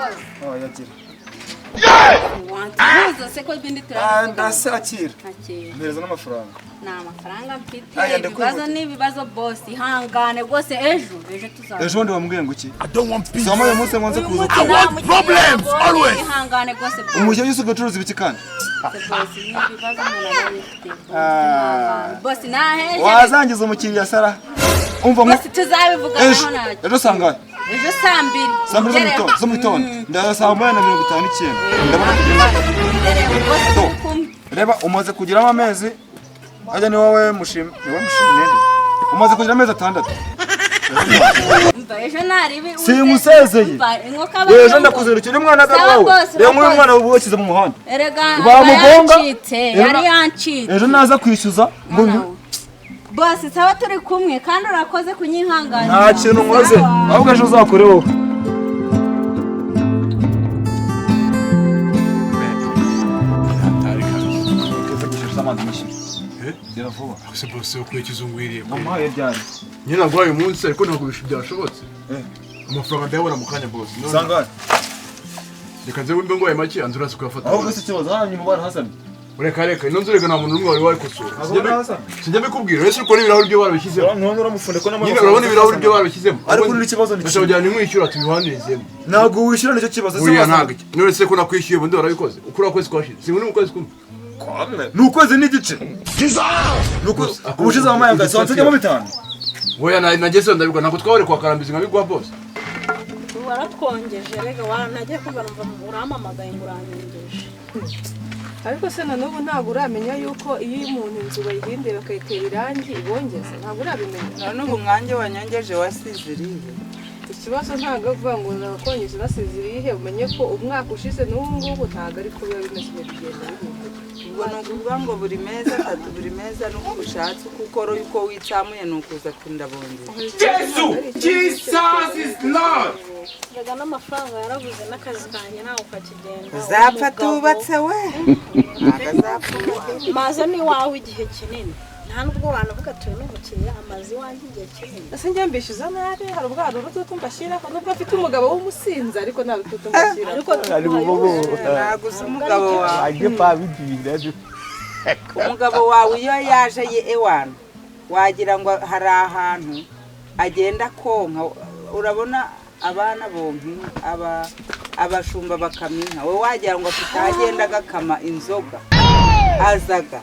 boss. Oh, yagira. Wantuza se ko bindi turavuga. Ndasakira. Akira. Mpereza n'amafaranga. Na amafaranga mfite. Ibibazo n'ibibazo boss ihangane rwose ejo tuzaza. Ejo ndi wambwiye ngo iki? I don't want peace. Sama uyu munsi ngonze kuza. I want problems always. Ihangane rwose. Umujye yusuka ucuruza ibiki kandi? Boss n'ibibazo boss naheje. Wazangiza umukiriya Sara. Umva boss tuzabivuganaho nacyo. Ejo sangaye. Ejo saa 2. Zo mu gitondo. Ndaza saa 2:59. Ndabona kugenda. Reba umaze kugiramo amezi. Ajya ni wowe mushimye nende. Umaze kugira amezi 6. Ejo naribi. Simusezeye. Ejo ndakuzerukira umwana gawawe. Reba muri umwana wubakize mu muhanda. Erega bamugonga. Yari yancitse. Ejo naza kwishyuza ngo boss saba turi kumwe kandi urakoze kunyihangana. Nta kintu nkoze. Ahubwo ejo uzakore wowe. Yaravuba. Ase boss yo kwekiza ungwiriye. Mama yaryari. Nyina gwaye umunsi ariko ntabwo byashobotse. Amafaranga ndayabona mu kanya boss. Sangane. Reka nze wimbe ngwaye make anzura sukafata. Ahubwo se kibazo hanyuma mu bana Hassan. Reka ino nzurega nta muntu n'umwe wari kusura. Sijya bikubwira ese uko ibirahuri byo barabishyizemo. None uramufunde ko n'amafaranga. Nyine urabona ibirahuri byo barabishyizemo. Ariko ni ikibazo ni. Bashobora kujyana nimwishyura tubihanizemo. Ntabwo wishyura nicyo kibazo se. Oya ntabwo. None se ko nakwishyuye ubundi warabikoze. Ukura kwezi kwashije. Singu mu kwezi kumwe. Nukwezi n'igice. Nuko ubushize amayanga sanzemo 5. Oya nageze ndabigwa nako twahore kwa karambizi nkabigwa boss. Waratwongeje rega wanagiye kumva numva uramamagaye nguranyengeje. Ariko se na n'ubu ntabwo uramenya yuko iyo umuntu inzu bayihindira bakayitera irangi ibongeza ntabwo urabimenya. N'ubu mwanjye wanyangeje wasize irihe. Ikibazo ntabwo avuga ngo nakongeze nasize irihe umenye ko umwaka ushize n'ubu ngubu ntabwo ari kuba bimeze bigenda bihinduka. Ubwo ni ukuvuga ngo buri meza 3 buri meza nuko ushatse kuko yuko witsamuye nukuza kundabongera. Jesus is Lord. Rega n'amafaranga yaravuze n'akazi kanje nawe ukakigenda. Zapfa tubatse we. Maze ni wawe igihe kinini. Nta nubwo wanavuga turi n'ubukiriya amazi wanjye igihe kinini. Ese njye mbishyuza nabi hari ubwaro rututu mbashyira ko nubwo afite umugabo w'umusinzi ariko nta rututu mbashyira. Ariko naguze umugabo wawe. Ajye pabidira. Umugabo wawe iyo yaje ewana wagira ngo hari ahantu agenda konka urabona abana bonki abashumba bakamina we wagira ngo tutagenda gakama inzoga azaga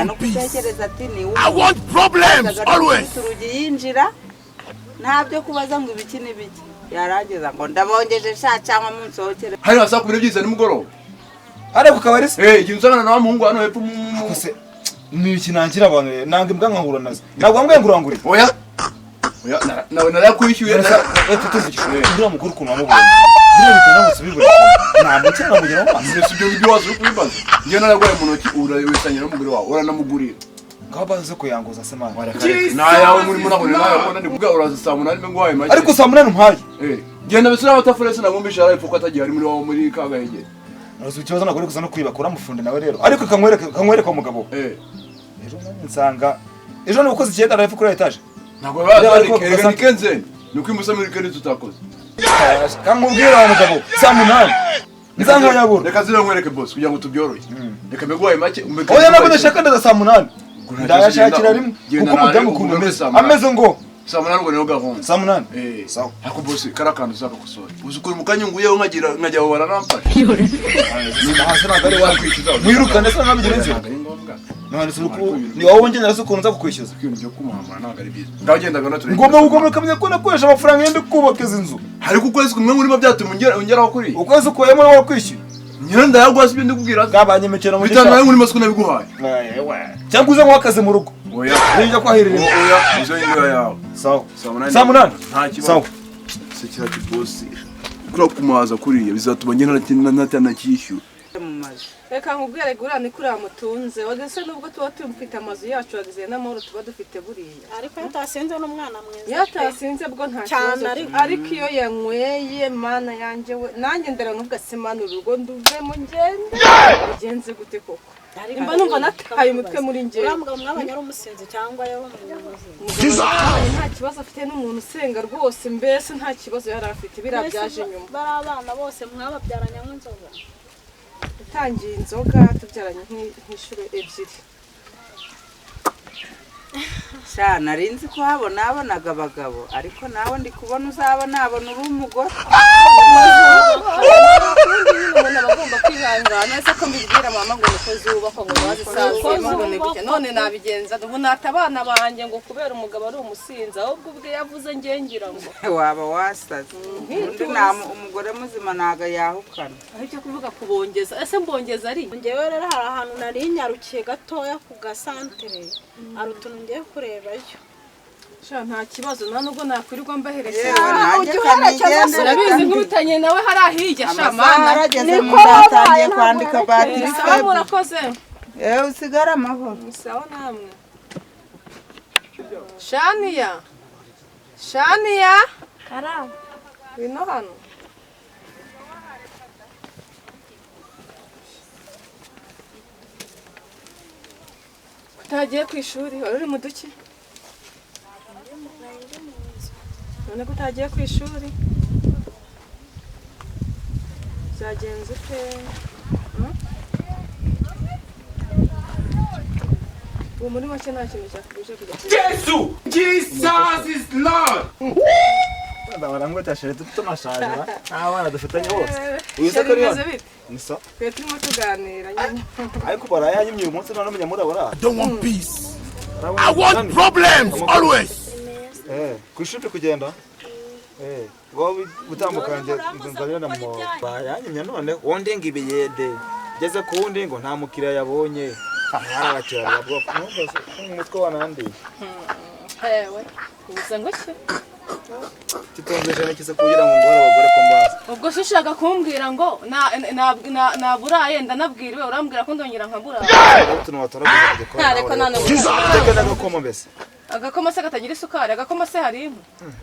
no kutekereza ati ni I want problems always. Turugi yinjira ntabyo kubaza ngo ibiki n'ibiki yarageza ngo ndabongeje sha cyangwa munsohokere hari asakubire byiza nimugoroba Are kukabarisa? Igihe usanga na muhungu hano hepfo kose ni ikinangira abantu nanga imbwa nkahura nazo. Ntabwo ambwe ngurangure. Oya. Oya nawe narakwishyuye ndira mukuru kuno amubonye. Ndira bitana musubibura. Ntabwo cyana mugera mu maso. Sibyo byo wazo kubibaza. Ngiye naragwaye mu ntoki urawisanyira n'umugore wawe uranamugurira. Ngabaze ko yangoza semana. Na yawe muri munabone nawe ubona ndi kuvuga uraza saa 8 nimwe ngwaye make. Ariko saa 8 mpaye. Genda bisura abatafurese nagumbisha ariko ko atagiye ari muri wawe muri kagahege. Nazo ikibazo nagore kuza no kwibakura mufunde nawe rero. Ariko kamwereka umugabo. Ejo nsanga ejo nukoze cyenda arafu kuri etage. Ntabwo baza ni kenze. Nuko imusa muri kene tutakoze. Kamubwira wa mugabo saa 8. Nzanga yabura. Reka zira nkwereke boss kugira ngo tubyoroye. Reka megwaye make umeke. Oya nabwo ndashaka ndaza saa 8. Ndayashakira rimwe kuko mudamu kumeze. Ameze ngo saa 8 ngo niho gahunda. Saa 8. Sawa. Ako boss karakanda zaka kusora. Uzukuri mukanyunguye nkajya aho baranamfasha. Hasi nagare wakwishyuza. Mwirukane sana nabigenze. None suruku ni wowe ngenera sukuntu nza kukwishyuza. Ikintu cyo kumuhamara ntago ari byiza. Ndagendaga na turenge. Ngomba ugomeka kamye ko nakoresha amafaranga yende kubaka inzu. Ariko ukwezi kumwe muri byatuma ungeraho kuri. Ukwezi ukoyemo nawe kwishyura. Nyina ndayagwasa ibyo ndikubwira. Gabanye mekera muri. Bitana muri masuku nabiguhaye. Cyangwa uze mwakaze mu rugo. Oya. Nijya kwahirira. Oya. Izo ingo yawe. Sawa. Saa 8. Nta kibazo. Sawa. Sekira ki boss. Kura kumaza kuriye bizatuma ngena natanakishyura. mu mazu. Reka nkubwire gura ni kuri amutunze wagese nubwo tuba tumfite amazu yacu wagize n'amahoro tuba dufite buriya ariko yatasinze n'umwana mwiza yatasinze bwo nta kibazo ariko iyo yanyweye mana yanje we nanjye ndera nkuvuga simana urugo nduvemo ngende ugenze gute koko imba numva nataye umutwe muri nge uramugabo mwabanya ari umusinzi cyangwa yaba umuyobozi nta kibazo afite n'umuntu usenga rwose mbese nta kibazo yari afite birabyaje nyuma bari abana bose mwababyaranya nk'inzoga utangiye inzoga tubyaranye nk'inshuro ebyiri sha narinzi ko habonaga abagabo ariko nawe ndi kubona uzabona uri umugore umuntu abagomba kwihangana ese ko mbibwira mama ngo niko zubakwa ngo bazisaze ngo nibike none nabigenza ubu natabana banjye ngo kubera umugabo ari umusinzi ahubwo ubwe yavuze ngengira ngo waba wasaze undi umugore muzima naga yahukana ariko kuvuga kubongeza ese mbongeza ari ngewe rero hari ahantu nari nyarukiye gatoya ku gasantere ari utuntu ngiye kurebayo sha nta kibazo nta nubwo nakwirirwa mbahereje urabizi nk'ubitanye nawe hari ahijya sha mana niko watangiye kwandika batiri sawa murakoze usigara amahoro sawa namwe Shaniya Karama bino hano utagiye ku ishuri wari uri mu duki none ko utagiye ku ishuri byagenze ute ubu muri make nta kintu cyakubije kujya Jesus is Lord. Barangwa tashere tumashaje abana dufitanye bose uyize ko riyo niso twe turimo tuganira nyine ariko barayanyimye uyu munsi none munya murabora I don't want peace. I want problems always. kwishuri kugenda wowe gutambukanje nzanira na mo bayanyimye none wonde ngibiyede geze ku wundi ngo nta mukiriya yabonye harabakira bwo umutwe wanandi hewe ubuze ngo cye kitonzeje nakize kugira ngo ngora abagore ko mbaza ubwo shishaka kumbwira ngo na buraye ndanabwiriwe urambwira ko ndongera nkabura tuntu wataraguze kugikora ariko nane tegena gakoma mbese agakoma se katagira isukari agakoma se hari imwe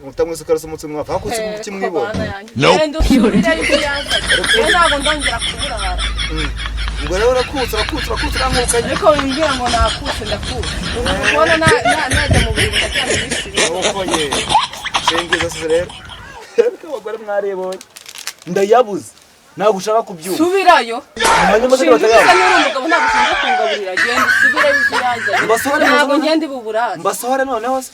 utamwe isukari s'umutsi mwapfa kuki kimwibona ngende usubire ariko yanza ntabwo ndongera kubura ubwo rero urakutse uramukanye ariko wimbwira ngo nakutse ndakutse ubona najya mu buriri ndacyari bishiri ukoye shengiza se rero abagore mwarebonye ndayabuze ntabwo ushaka kubyumva subirayo hanyuma se batayaba umugabo ntabwo ushinzwe kungaburira genda usubire bizaza ntabwo ngende buburara mbasohore noneho se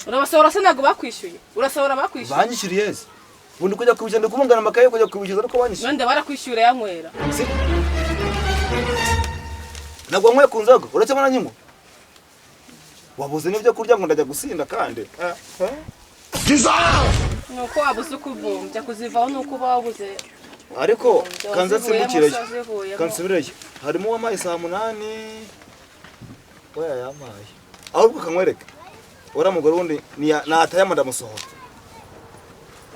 urabasohora se ntabwo bakwishyuye urasohora bakwishyuye banyishyuriye se ubundi kujya kubigenda kubungana amakaye kujya kubishyuza ariko banyishyuye none barakwishyura yanywera ntabwo nkwiye ku nzoga uretse mbona nyingo wabuze n'ibyo kurya ngo ndajya gusinda kandi nuko wabuze ukuvumbya kuzivaho nuko uba wabuze ariko kanza nsimukireyo kansubireyo harimo uwamaye saa 8 oya yamaye ahubwo kankwereke ura mugore wundi natayama ndamusohora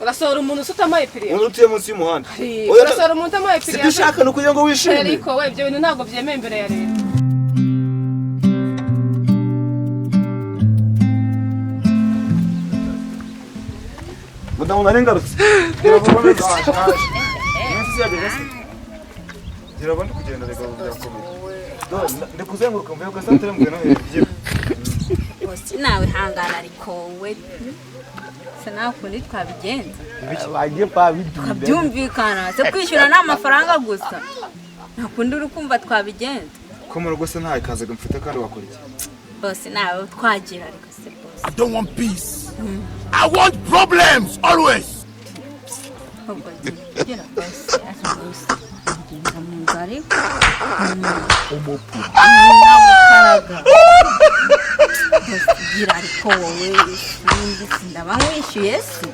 urasohora umuntu utamaye piriya umuntu utuye munsi y'umuhanda urasohora umuntu utamaye piriya sibishaka no kugira ngo wishime ariko we ibyo bintu ntabwo byemeye imbere ya leta Mudamu narengarutse Dirabandi kugenda rega byakomeye ndikuzenguruka mvuye ko santere mbwe no hejuru bose nawe hangana ariko we sinakundi twabigenza bagiye pabiduda byumvikana se kwishyura n'amafaranga gusa nakundi uri kumva twabigenza ko mu rugo se nta ikaze mfite kandi wakora iki bose nawe twagira ariko se bose I don't want peace. I want problems always. ubwo gira bose asubuse ngari umupu namukaraga gira ariko wowe sindi ndaba nkwishyuye se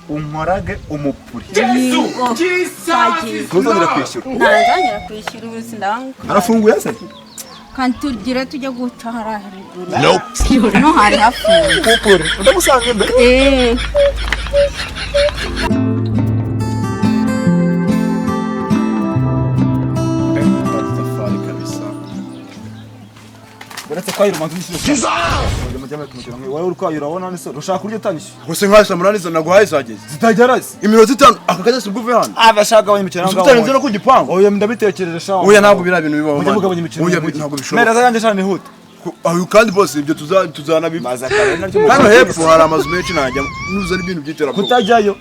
umparage umupuri Jesus kuzongera kwishyura ntazongera kwishyura ubu sindaba arafunguye se kandi tugire tujya guca harahiruguru Nope. no hari hafunze umupuri ndamusanga imbere uretse kwahira umanza unyishyura wowe uri kwahira urabona ni so ushaka kurya utanyishyura gusa nk'aho saa munani naguhaye zageze zitagera se iminota itanu aka kanya si ubwo uvuye hano abashaka gabanya imikino gusa utarenze no ku gipangu oya ndabitekereje sha oya ntabwo biriya bintu bibaho mujye mugabanya imikino oya ntabwo bishoboka mera zanjye shana nihuta aho kandi bose ibyo tuzanabimaza maza hano hepfo hari amazu menshi najya nuza n'ibintu by'iterabwoba kutajyayo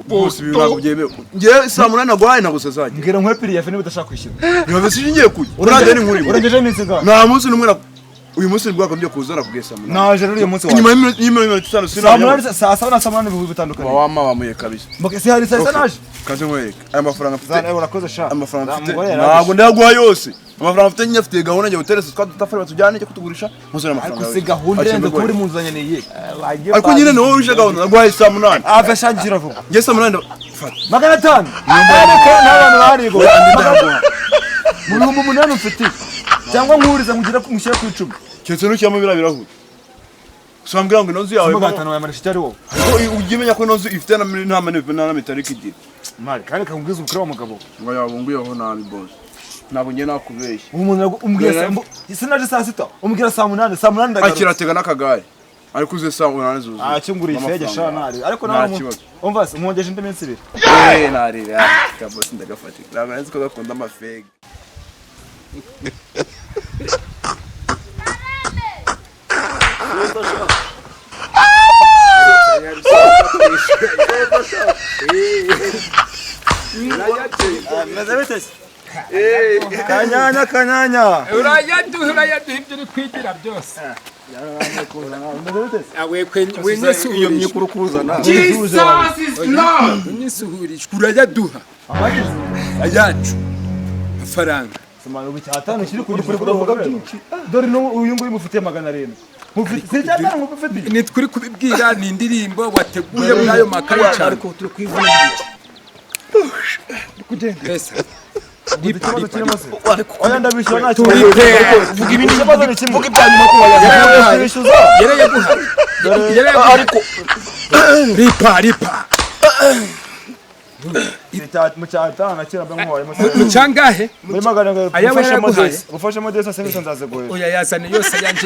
bose ibi ntabwo byemewe ngewe saa munani naguhaye ntabwo sazajya mbwira nkwepiriye yafe niba udashaka kwishyura niba se ngiye kujya urande ni nkuri urengeje iminsi ingahe nta munsi n'umwe uyu munsi ni bwako byo kuzana kugeza saa munani naje rero uyu munsi wawe inyuma y'iminota itanu saa munani saa saba na saa munani bihuye bitandukanye wama wamuye kabisa si hari saa naje kaze nkwereke aya mafaranga mfite zana urakoze sha amafaranga mfite ntabwo ndayaguha yose amafaranga mfite nyine afite gahunda njye guteresa twatafari batujyane cyo kutugurisha mpuzana amafaranga ariko si gahunda irenze kuba uri muzanye niye ariko nyine ni wowe wishe gahunda naguhaye saa munani ava shangira vuba njye saa munani fata 500 ariko n'abantu barigo mu bihumbi umunani mfite cyangwa nkuriza nkugira kumushyira ku 10 cyetse n'ucyamo birahuri usambwira ngo inonzu yawe magana yamarisha cyari wowe ariko ujye menya ko inonzu ifite na metalike igira mari kandi kakubwiza umukuru w'umugabo ngo yabunguyeho nabi boss ntabwo ngiye nakubeshya umuntu umbwira sinaje saa 6 umbwira saa 8 ndagaruka akiratega n'akagare ariko uze saa 8 zuzuye cyunguriye ifege shanari ariko nawe umva se umwongeje indi minsi 2 narire kabose ndagafatika ntabwo nzi ko gakunda amafege kanyanya urayaduha ibyo uri kwigira byose iyo myikuru kuzana unyisuhurisha urayaduha ayacu amafaranga ubu cyatanu kiri ku gipuri kuvuga byinshi dore no uyu nguyu mufitiye 700 mufite cyatanu mufite ni twuri kubibwira ni indirimbo wateguye muri ayo makaye cyane ariko turi kwivuna pesa oya ndabishyura ntacyo vuga ibindi kibazo ni kimwe vuga ibyanyuma ko yabishyuza ariko ripa mu cyatanu nakira mbe nkwaye mucangahe muri magana gufasha modesi asenga nzazegoye oya yazane yose yanjye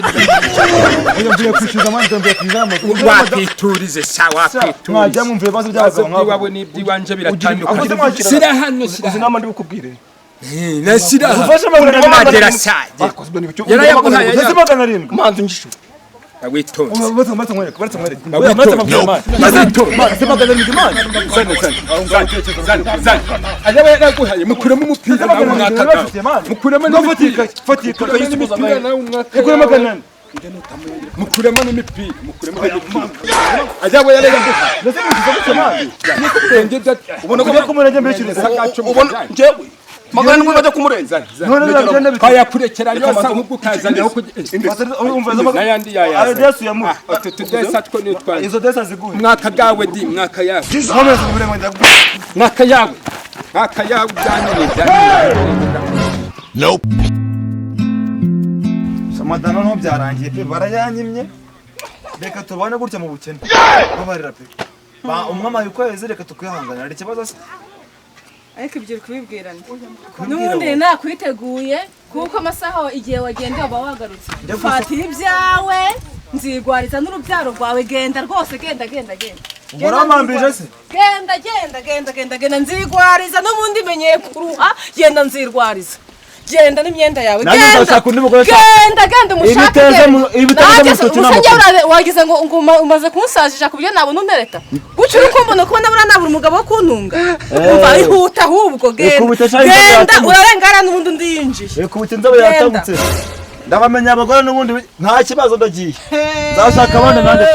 oya mvuye kwishyuza amande mvuye kwizamo wakwiturize sawa mwajya mwumviye bazo by'abagabo nk'abo iwawe n'iby'iwanje biratandukanye sira hano sira inama ndi bukubwire nasira ufashe magana magera saje yarayaguhaye ndetse magana 7 manzi ngishu witonze baretse ayawe yaraguhaye mukuremo umupira nawe mwaka mukuremo n'imipira mukuremo n'imipira ayawe yaraguhaye ubona ko kumurenge mbishyuriza ubona jewe magana ngo bajya kumurenza kayakurekera yose ahubwo ukazanaho n'ayandi yayaza tutudesa two nitwaye izo desa ziguye mwaka gawe di mwaka yawe mwaka yawe nope samadana no byarangiye pe barayanyimye reka tubane gutya mu bukene babarira pe umwama yukweze reka tukwihangana ari kibazo se ariko ibyo kubibwirana n'ubundi nakwiteguye kuko amasaha igihe wagendeye uba wagarutse fatira ibyawe nzigwariza n'urubyaro rwawe genda rwose genda uramambije se genda nzigwariza n'ubundi menyeye kuruha genda nzirwariza genda n'imyenda yawe genda umushake wagize ngo umaze kumusajisha ku buryo nabona untereta guca uri kumbona ko nabura nabura umugabo wo kuntunga umva ihuta ahubwo genda urarengana n'ubundi undi yinjiye ndabamenya abagore n'ubundi nta kibazo ndagiye nzashaka abandi nanjye